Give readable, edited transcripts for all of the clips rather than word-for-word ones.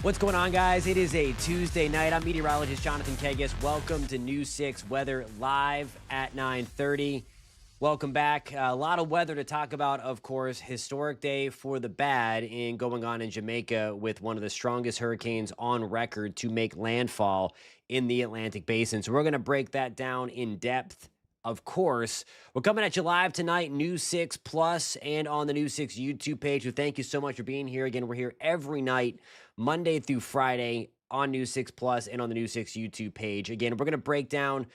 What's going on, guys? It is a Tuesday night. I'm meteorologist Jonathan Kegges. Welcome to News 6 Weather live at 9:30. Welcome back. A lot of weather to talk about, of course. Historic day for the bad going on in Jamaica with one of the strongest hurricanes on record to make landfall in the Atlantic Basin. So we're going to break that down in depth. Of course, we're coming at you live tonight, News 6 Plus, and on the News 6 YouTube page. So thank you so much for being here. Again, we're here every night, Monday through Friday, on News 6 Plus and on the News 6 YouTube page. Again, we're going to break down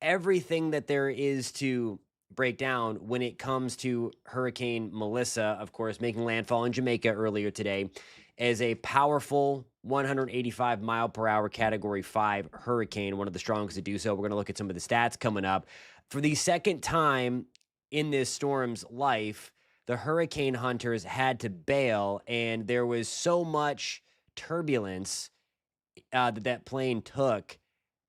everything that there is to break down when it comes to Hurricane Melissa, of course, making landfall in Jamaica earlier today as a powerful 185 mile per hour Category 5 hurricane, one of the strongest to do so. We're going to look at some of the stats coming up. For the second time in this storm's life, the hurricane hunters had to bail, and there was so much turbulence that plane took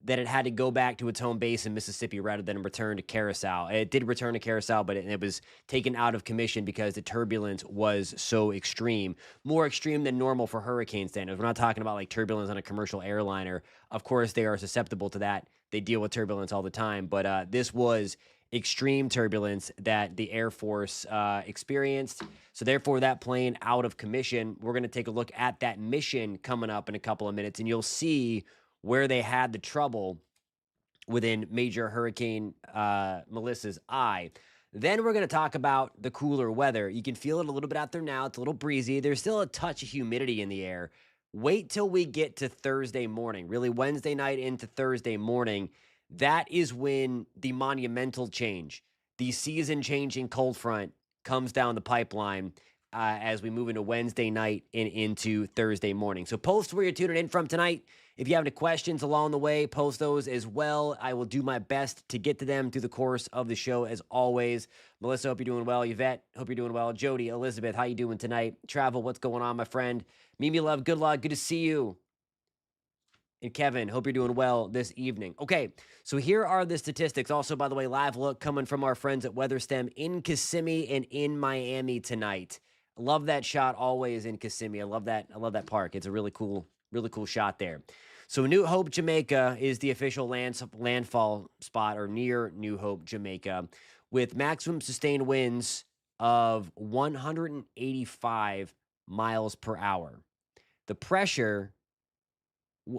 that it had to go back to its home base in Mississippi rather than return to Curacao. It did return to Curacao, but it was taken out of commission because the turbulence was so extreme. More extreme than normal for hurricane standards. We're not talking about like turbulence on a commercial airliner. Of course, they are susceptible to that. They deal with turbulence all the time. But this was extreme turbulence that the Air Force experienced. So therefore, that plane out of commission. We're going to take a look at that mission coming up in a couple of minutes, and you'll see where they had the trouble within Major Hurricane Melissa's eye. Then we're going to talk about the cooler weather. You can feel it a little bit out there now. It's a little breezy. There's still a touch of humidity in the air. Wait till we get to Thursday morning, really Wednesday night into Thursday morning. That is when the monumental change, the season-changing cold front comes down the pipeline as we move into Wednesday night and into Thursday morning. So post where you're tuning in from tonight. If you have any questions along the way, post those as well. I will do my best to get to them through the course of the show as always. Melissa, hope you're doing well. Yvette, hope you're doing well. Jody, Elizabeth, how you doing tonight? Travel, what's going on, my friend? Mimi Love, good luck. Good to see you. And Kevin, hope you're doing well this evening. Okay, so here are the statistics. Also, by the way, live look coming from our friends at WeatherStem in Kissimmee and in Miami tonight. Love that shot always in Kissimmee. I love that park. It's a really cool shot there. So New Hope, Jamaica is the official landfall spot, or near New Hope, Jamaica, with maximum sustained winds of 185 miles per hour. The pressure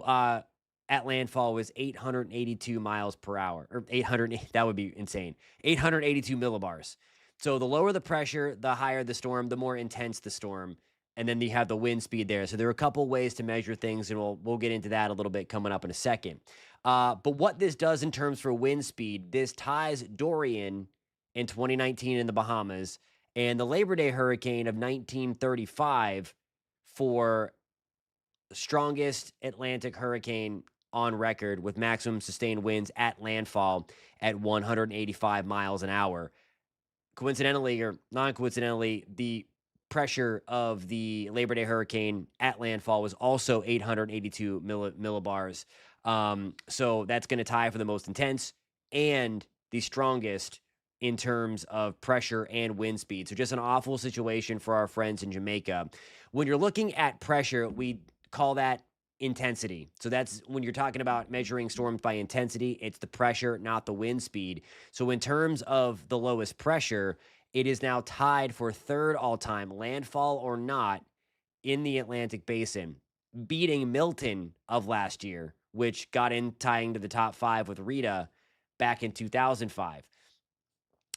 at landfall was 882 miles per hour, or 800. That would be insane. 882 millibars. So the lower the pressure, the higher the storm, the more intense the storm. And then you have the wind speed there. So there are a couple ways to measure things, and we'll get into that a little bit coming up in a second. But what this does in terms for wind speed, this ties Dorian in 2019 in the Bahamas and the Labor Day hurricane of 1935 for strongest Atlantic hurricane on record with maximum sustained winds at landfall at 185 miles an hour. Coincidentally or non-coincidentally, the pressure of the Labor Day hurricane at landfall was also 882 millibars. So that's going to tie for the most intense and the strongest in terms of pressure and wind speed. So just an awful situation for our friends in Jamaica. When you're looking at pressure, we call that intensity. So that's when you're talking about measuring storms by intensity, it's the pressure, not the wind speed. So in terms of the lowest pressure, it is now tied for third all-time, landfall or not, in the Atlantic Basin, beating Milton of last year, which got in tying to the top 5 with Rita back in 2005.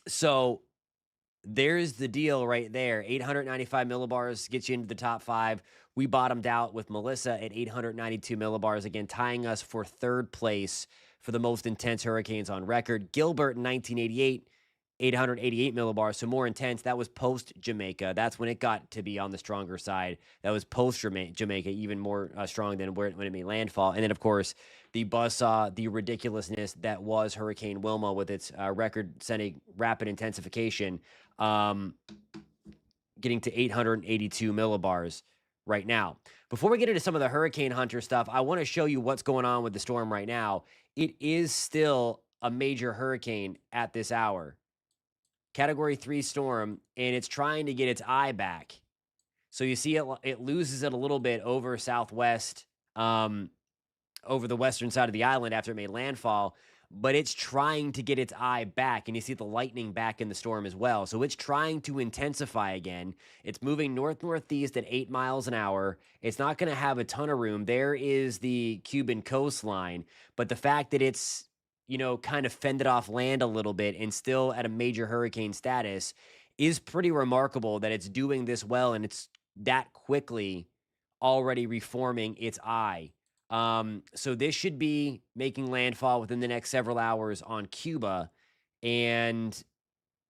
So there's the deal right there. 895 millibars gets you into the top 5. We bottomed out with Melissa at 892 millibars, again, tying us for third place for the most intense hurricanes on record. Gilbert in 1988, 888 millibars, so more intense. That was post-Jamaica. That's when it got to be on the stronger side. That was post-Jamaica, even more strong than when it made landfall. And then, of course, the buzzsaw, the ridiculousness that was Hurricane Wilma with its record-setting rapid intensification, getting to 882 millibars right now. Before we get into some of the hurricane hunter stuff, I want to show you what's going on with the storm right now. It is still a major hurricane at this hour. Category 3 storm, and it's trying to get its eye back. So you see it loses it a little bit over southwest, um, over the western side of the island after it made landfall, but it's trying to get its eye back, and you see the lightning back in the storm as well. So it's trying to intensify again. It's moving north-northeast at 8 miles an hour. It's not going to have a ton of room. There is the Cuban coastline, but the fact that it's, kind of fended off land a little bit and still at a major hurricane status is pretty remarkable that it's doing this well and it's that quickly already reforming its eye. So this should be making landfall within the next several hours on Cuba. And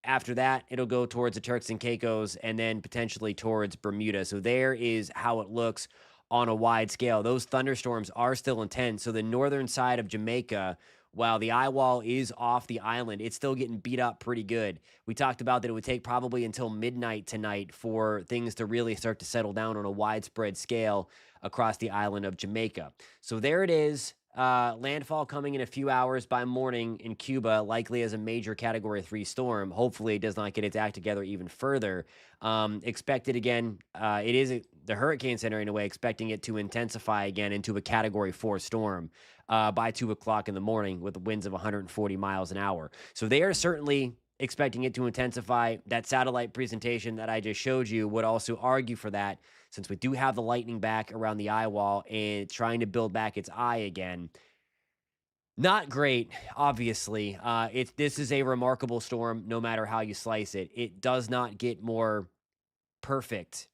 after that, it'll go towards the Turks and Caicos and then potentially towards Bermuda. So there is how it looks on a wide scale. Those thunderstorms are still intense. So the northern side of Jamaica, while the eye wall is off the island, it's still getting beat up pretty good. We talked about that it would take probably until midnight tonight for things to really start to settle down on a widespread scale across the island of Jamaica. So there it is. Landfall coming in a few hours by morning in Cuba, likely as a major Category 3 storm. Hopefully, it does not get its act together even further. Expected again, it is the Hurricane Center in a way, expecting it to intensify again into a Category 4 storm by 2 o'clock in the morning with winds of 140 miles an hour. So they are certainly expecting it to intensify. That satellite presentation that I just showed you would also argue for that, since we do have the lightning back around the eye wall and trying to build back its eye again. Not great, obviously. This is a remarkable storm, no matter how you slice it. It does not get more perfect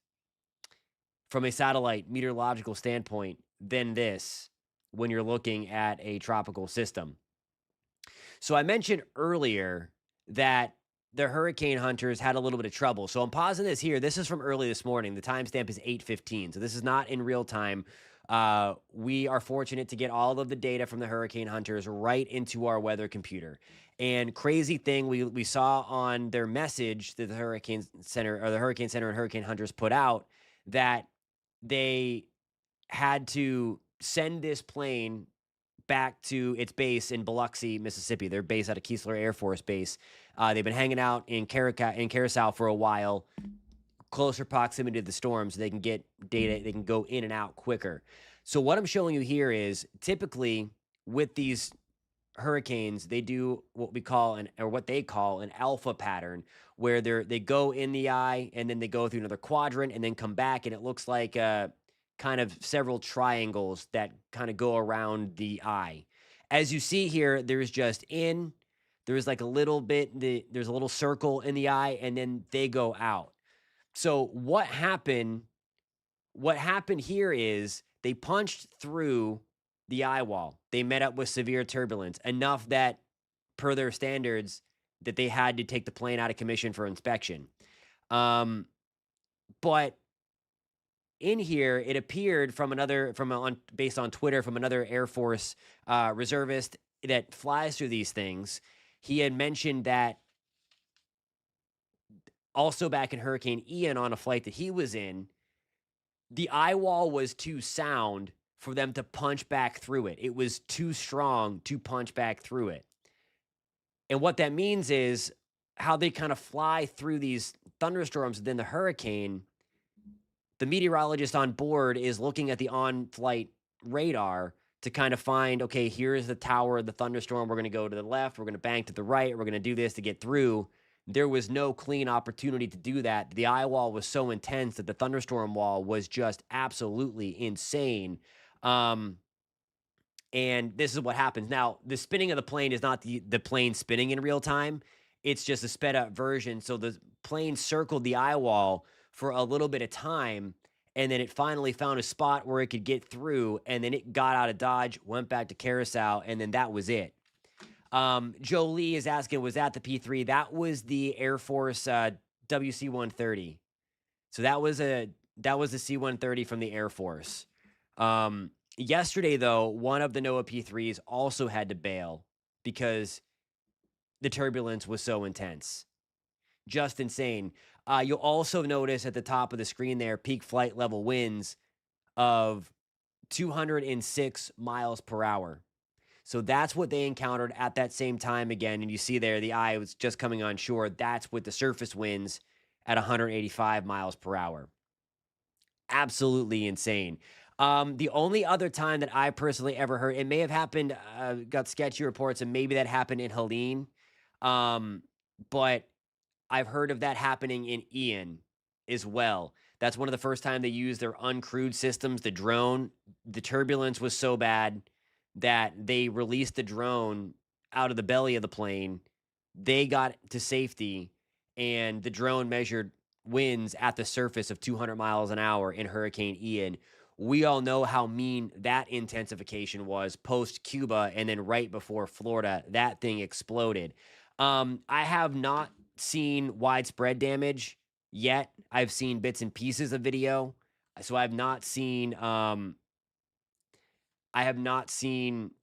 from a satellite meteorological standpoint than this when you're looking at a tropical system. So I mentioned earlier that the hurricane hunters had a little bit of trouble. So I'm pausing this here. This is from early this morning. The timestamp is 8:15. So this is not in real time. We are fortunate to get all of the data from the hurricane hunters right into our weather computer. And crazy thing we saw on their message that the Hurricane Center and hurricane hunters put out, that they had to send this plane back to its base in Biloxi, Mississippi. They're based out of Keesler Air Force Base. They've been hanging out in Curacao for a while, closer proximity to the storm, so they can get data. They can go in and out quicker. So what I'm showing you here is typically with these hurricanes, they do what they call an alpha pattern, where they go in the eye and then they go through another quadrant and then come back, and it looks like kind of several triangles that kind of go around the eye. As you see here, there's like a little bit, there's a little circle in the eye, and then they go out. So what happened here is they punched through the eye wall. They met up with severe turbulence, enough that, per their standards, that they had to take the plane out of commission for inspection. But in here, it appeared based on Twitter, from another Air Force reservist that flies through these things. He had mentioned that also back in Hurricane Ian, on a flight that he was in, the eye wall was too sound for them to punch back through it. It was too strong to punch back through it. And what that means is how they kind of fly through these thunderstorms within the hurricane. The meteorologist on board is looking at the on-flight radar to kind of find, okay, here's the tower of the thunderstorm. We're going to go to the left. We're going to bank to the right. We're going to do this to get through. There was no clean opportunity to do that. The eye wall was so intense that the thunderstorm wall was just absolutely insane. And this is what happens. Now, the spinning of the plane is not the plane spinning in real time. It's just a sped up version. So the plane circled the eye wall for a little bit of time, and then it finally found a spot where it could get through, and then it got out of Dodge, went back to Curacao, and then that was it. Joe Lee is asking, was that the P3? That was the Air Force WC-130. So that was the C-130 from the Air Force. Yesterday, though, one of the NOAA P3s also had to bail because the turbulence was so intense. Just insane. You'll also notice at the top of the screen there, peak flight level winds of 206 miles per hour. So that's what they encountered at that same time again. And you see there, the eye was just coming on shore. That's with the surface winds at 185 miles per hour. absolutely insane. The only other time that I personally ever heard, it may have happened, got sketchy reports, and maybe that happened in Helene. But I've heard of that happening in Ian as well. That's one of the first time they used their uncrewed systems, the drone. The turbulence was so bad that they released the drone out of the belly of the plane. They got to safety, and the drone measured winds at the surface of 200 miles an hour in Hurricane Ian. We all know how mean that intensification was post Cuba and then right before Florida. That thing exploded. I have not seen widespread damage yet. I've seen bits and pieces of video. So I have not seen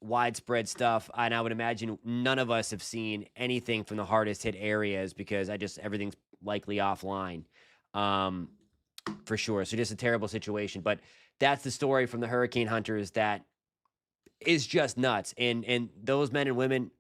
widespread stuff, and I would imagine none of us have seen anything from the hardest hit areas because everything's likely offline, for sure. So just a terrible situation, but that's the story from the hurricane hunters that is just nuts. And those men and women,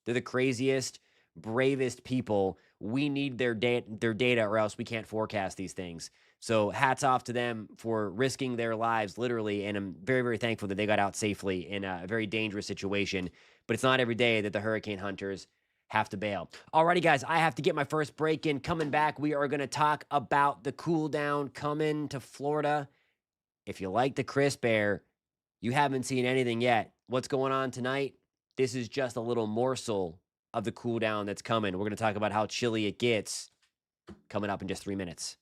they're the craziest, bravest people. We need their data, or else we can't forecast these things. So hats off to them for risking their lives, literally. And I'm very, very thankful that they got out safely in a very dangerous situation. But it's not every day that the hurricane hunters have to bail. Alrighty, guys, I have to get my first break in. Coming back, we are going to talk about the cool down coming to Florida. If you like the crisp air, you haven't seen anything yet. What's going on tonight? This is just a little morsel of the cool down that's coming. We're going to talk about how chilly it gets coming up in just 3 minutes.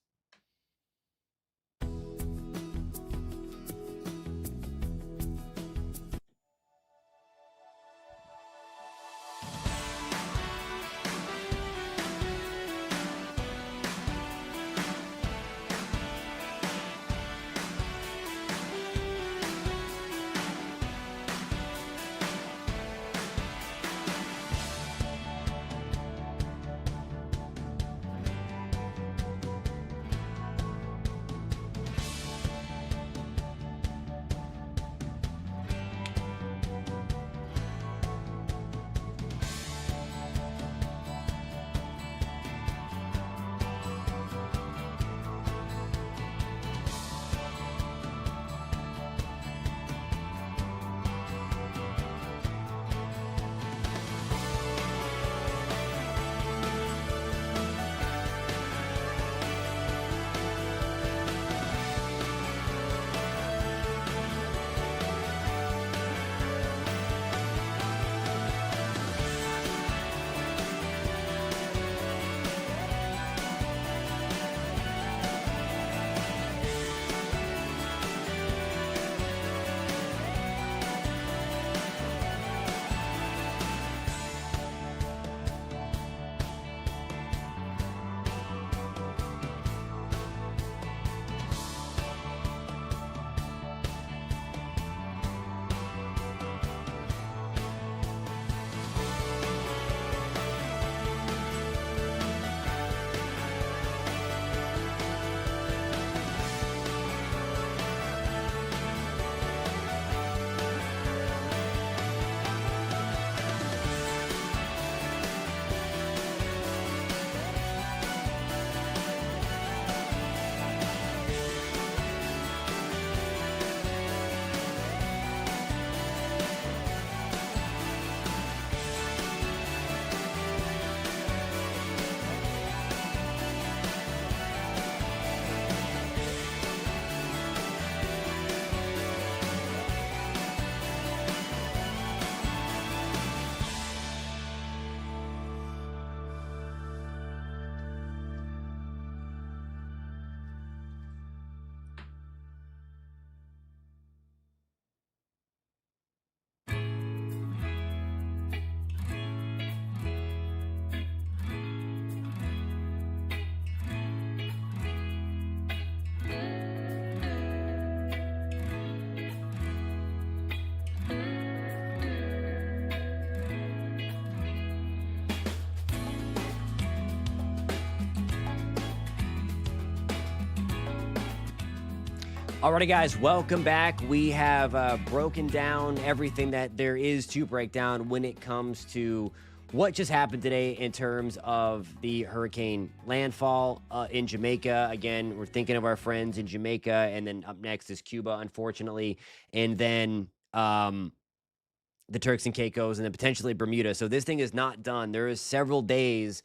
Alrighty, guys, welcome back. We have broken down everything that there is to break down when it comes to what just happened today in terms of the hurricane landfall in Jamaica. Again, we're thinking of our friends in Jamaica, and then up next is Cuba, unfortunately, and then the Turks and Caicos, and then potentially Bermuda. So this thing is not done. There is several days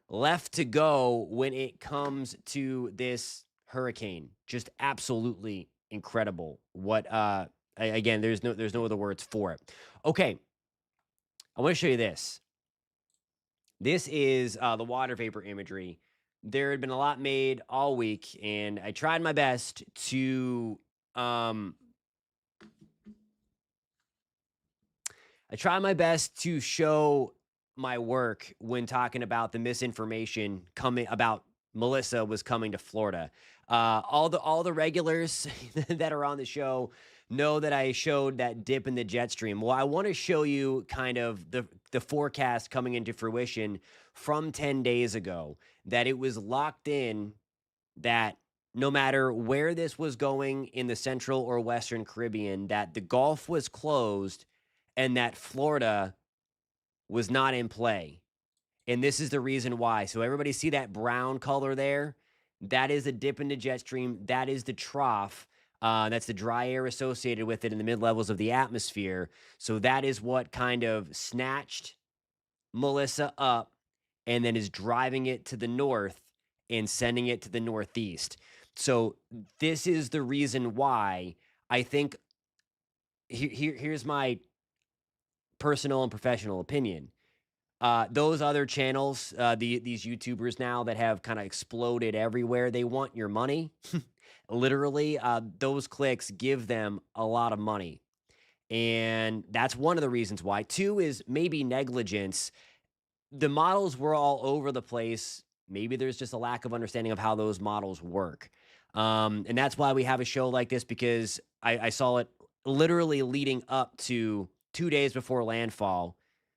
left to go when it comes to this hurricane. Just absolutely incredible. What again, there's no other words for it. Okay, I want to show you this. This is the water vapor imagery. There had been a lot made all week, and I tried my best to um show my work when talking about the misinformation coming about Melissa was coming to Florida. All the regulars that are on the show know that I showed that dip in the jet stream. Well, I want to show you kind of the forecast coming into fruition from 10 days ago, that it was locked in that no matter where this was going in the Central or Western Caribbean, that the Gulf was closed and that Florida was not in play. And this is the reason why. So everybody see that brown color there? That is a dip in the jet stream. That is the trough. That's the dry air associated with it in the mid levels of the atmosphere. So that is what kind of snatched Melissa up and then is driving it to the north and sending it to the northeast. So this is the reason why I think here's my personal and professional opinion. Those other channels, these YouTubers now that have kind of exploded everywhere, they want your money. Literally, those clicks give them a lot of money. And that's one of the reasons why. Two is maybe negligence. The models were all over the place. Maybe there's just a lack of understanding of how those models work. And that's why we have a show like this, because I saw it literally leading up to 2 days before landfall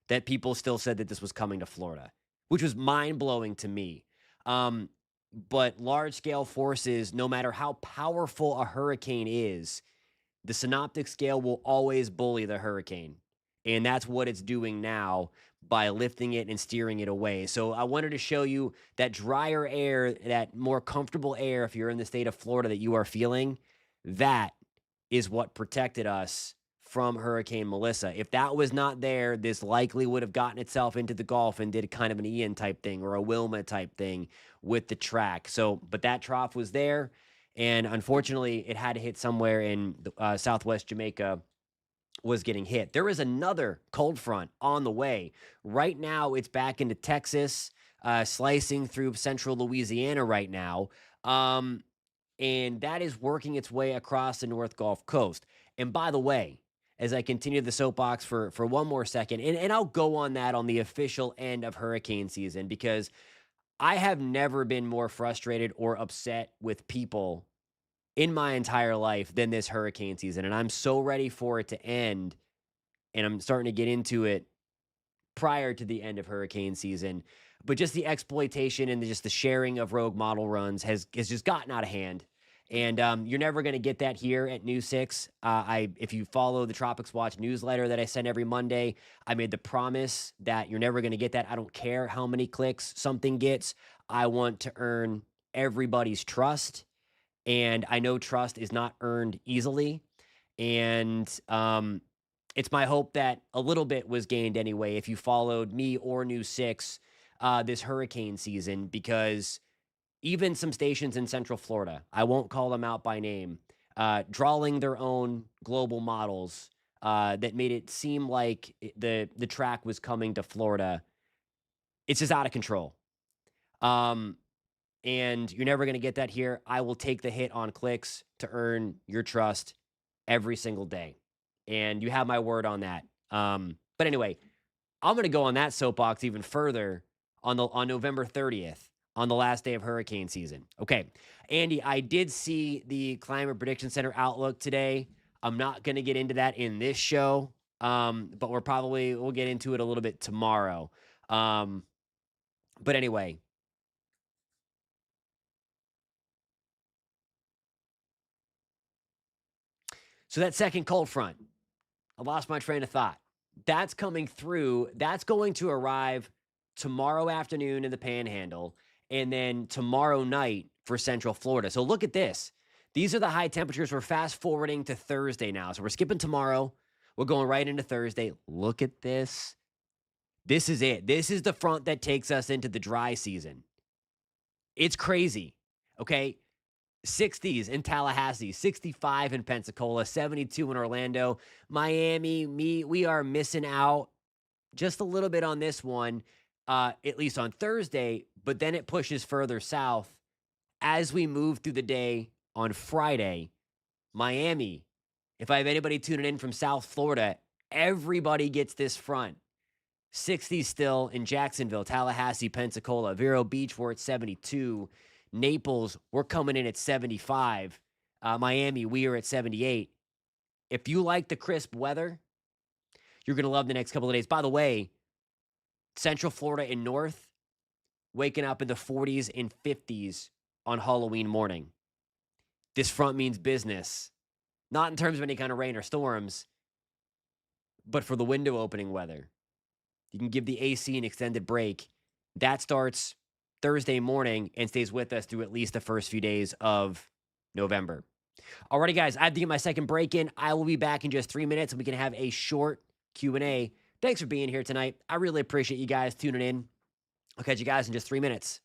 that people still said that this was coming to Florida, which was mind blowing to me. But large scale forces, no matter how powerful a hurricane is, the synoptic scale will always bully the hurricane. And that's what it's doing now by lifting it and steering it away. So I wanted to show you that drier air, that more comfortable air, if you're in the state of Florida, that you are feeling. That is what protected us from Hurricane Melissa. If that was not there, this likely would have gotten itself into the Gulf and did kind of an Ian type thing or a Wilma type thing with the track. So, but that trough was there. And unfortunately, it had to hit somewhere in southwest Jamaica, was getting hit. There is another cold front on the way. Right now, it's back into Texas, slicing through central Louisiana right now. And that is working its way across the North Gulf Coast. And by the way, as I continue the soapbox for one more second, and I'll go on that on the official end of hurricane season, because I have never been more frustrated or upset with people in my entire life than this hurricane season. And I'm so ready for it to end. And I'm starting to get into it prior to the end of hurricane season. But just the exploitation and just the sharing of rogue model runs has just gotten out of hand. And you're never going to get that here at News 6. If you follow the Tropics Watch newsletter that I send every Monday, I made the promise that you're never going to get that. I don't care how many clicks something gets. I want to earn everybody's trust. And I know trust is not earned easily. And it's my hope that a little bit was gained anyway if you followed me or News 6 this hurricane season, because even some stations in Central Florida, I won't call them out by name, drawing their own global models that made it seem like the track was coming to Florida. It's just out of control. And you're never going to get that here. I will take the hit on clicks to earn your trust every single day. And you have my word on that. But anyway, I'm going to go on that soapbox even further on November 30th, on the last day of hurricane season. Okay, Andy, I did see the Climate Prediction Center outlook today. I'm not going to get into that in this show, but we'll get into it a little bit tomorrow. But anyway, so that second cold front, I lost my train of thought. That's coming through. That's going to arrive tomorrow afternoon in the Panhandle and then tomorrow night for Central Florida. So look at this. These are the high temperatures. We're fast forwarding to Thursday now. So we're skipping tomorrow. We're going right into Thursday. Look at this. This is it. This is the front that takes us into the dry season. It's crazy. Okay. 60s in Tallahassee, 65 in Pensacola, 72 in Orlando. Miami, we are missing out just a little bit on this one, at least on Thursday, but then it pushes further south as we move through the day on Friday. Miami, if I have anybody tuning in from South Florida, everybody gets this front. 60s still in Jacksonville, Tallahassee, Pensacola, Vero Beach, we're at 72. Naples, we're coming in at 75. Miami, we are at 78. If you like the crisp weather, you're going to love the next couple of days. By the way, Central Florida and North, waking up in the 40s and 50s on Halloween morning. This front means business. Not in terms of any kind of rain or storms, but for the window opening weather. You can give the AC an extended break. That starts Thursday morning and stays with us through at least the first few days of November. Alrighty, guys, I have to get my second break in. I will be back in just 3 minutes, and we can have a short Q&A. Thanks for being here tonight. I really appreciate you guys tuning in. I'll catch you guys in just 3 minutes.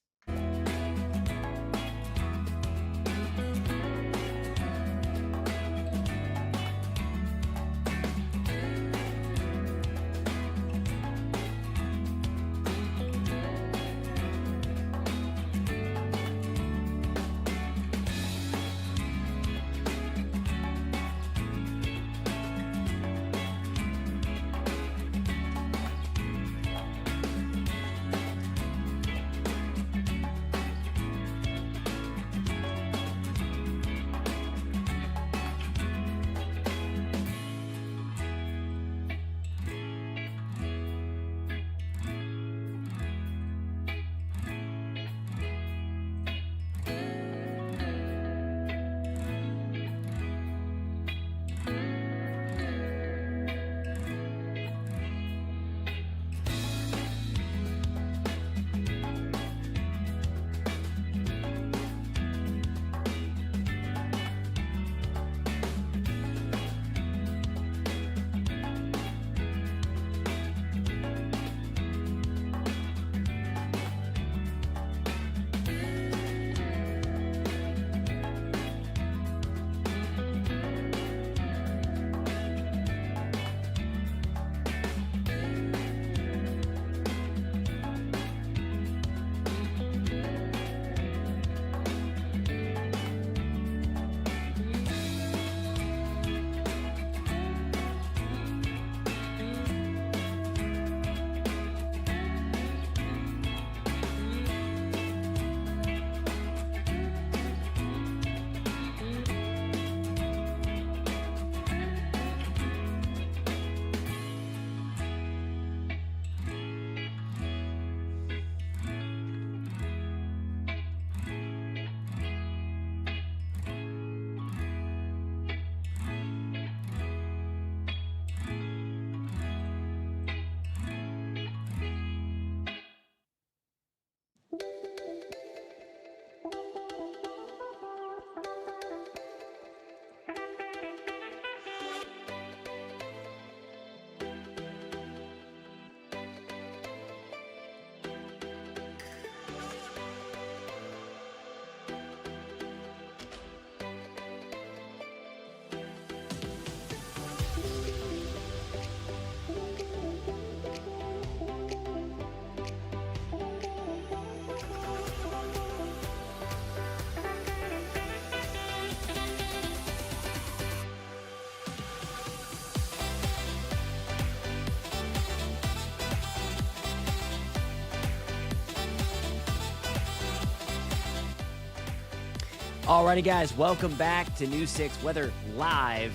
Alrighty, guys, welcome back to News 6 Weather Live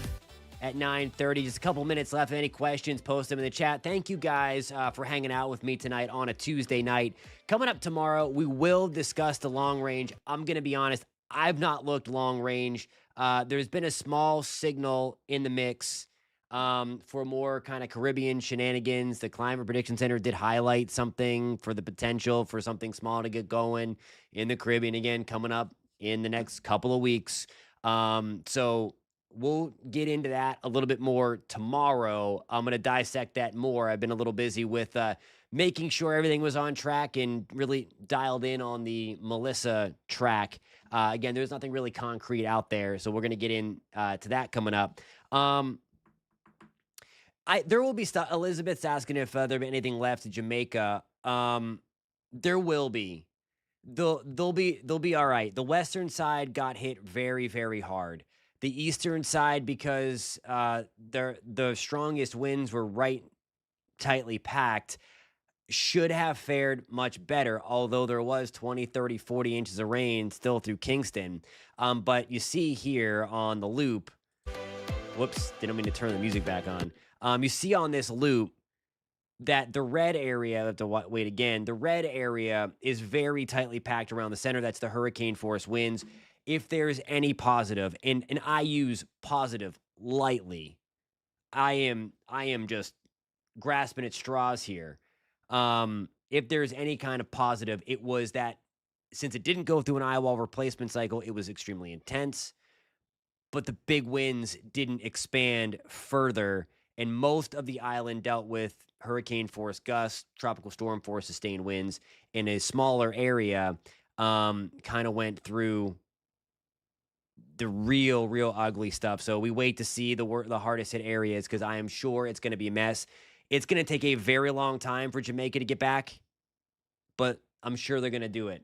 at 9:30. Just a couple minutes left. Any questions, post them in the chat. Thank you guys for hanging out with me tonight on a Tuesday night. Coming up tomorrow, we will discuss the long range. I'm going to be honest, I've not looked long range. There's been a small signal in the mix. for more kind of Caribbean shenanigans. The Climate Prediction Center did highlight something for the potential for something small to get going in the Caribbean again coming up in the next couple of weeks. So we'll get into that a little bit more tomorrow. I'm going to dissect that more. I've been a little busy with making sure everything was on track and really dialed in on the Melissa track. Again, there's nothing really concrete out there, so we're going to get in to that coming up. There will be stuff. Elizabeth's asking if there'll be anything left in Jamaica. There will be. They'll be all right. The western side got hit very, very hard. The eastern side, because the strongest winds were right tightly packed, should have fared much better, although there was 20, 30, 40 inches of rain still through Kingston. But you see here on the loop, whoops, didn't mean to turn the music back on. You see on this loop that the red area, I have to wait again, the red area is very tightly packed around the center. That's the hurricane force winds. If there's any positive, and I use positive lightly, I am just grasping at straws here. If there's any kind of positive, it was that since it didn't go through an eye wall replacement cycle, it was extremely intense, but the big winds didn't expand further. And most of the island dealt with hurricane force gusts, tropical storm force sustained winds. In a smaller area, kind of went through the real ugly stuff. So we wait to see the hardest hit areas, because I am sure it's going to be a mess. It's going to take a very long time for Jamaica to get back, but I'm sure they're going to do it.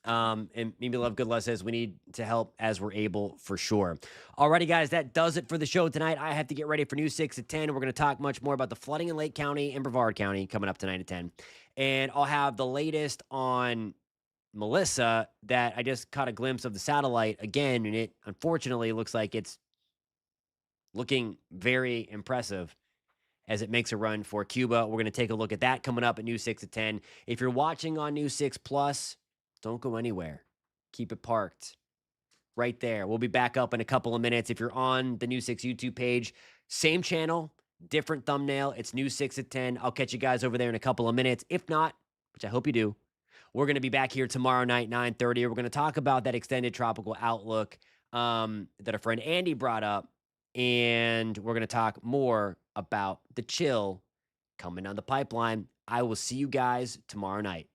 And maybe Love Good Luck says we need to help as we're able, for sure. Alrighty, guys, that does it for the show tonight. I have to get ready for News 6 at 10. We're going to talk much more about the flooding in Lake County and Brevard County coming up tonight at 10. And I'll have the latest on Melissa, that I just caught a glimpse of the satellite again, and it unfortunately looks like it's looking very impressive as it makes a run for Cuba. We're going to take a look at that coming up at News 6 at 10. If you're watching on News 6 Plus, don't go anywhere. Keep it parked right there. We'll be back up in a couple of minutes. If you're on the News 6 YouTube page, same channel, different thumbnail. It's News 6 at 10. I'll catch you guys over there in a couple of minutes. If not, which I hope you do, we're going to be back here tomorrow night, 9:30. We're going to talk about that extended tropical outlook that a friend Andy brought up. And we're going to talk more about the chill coming down the pipeline. I will see you guys tomorrow night.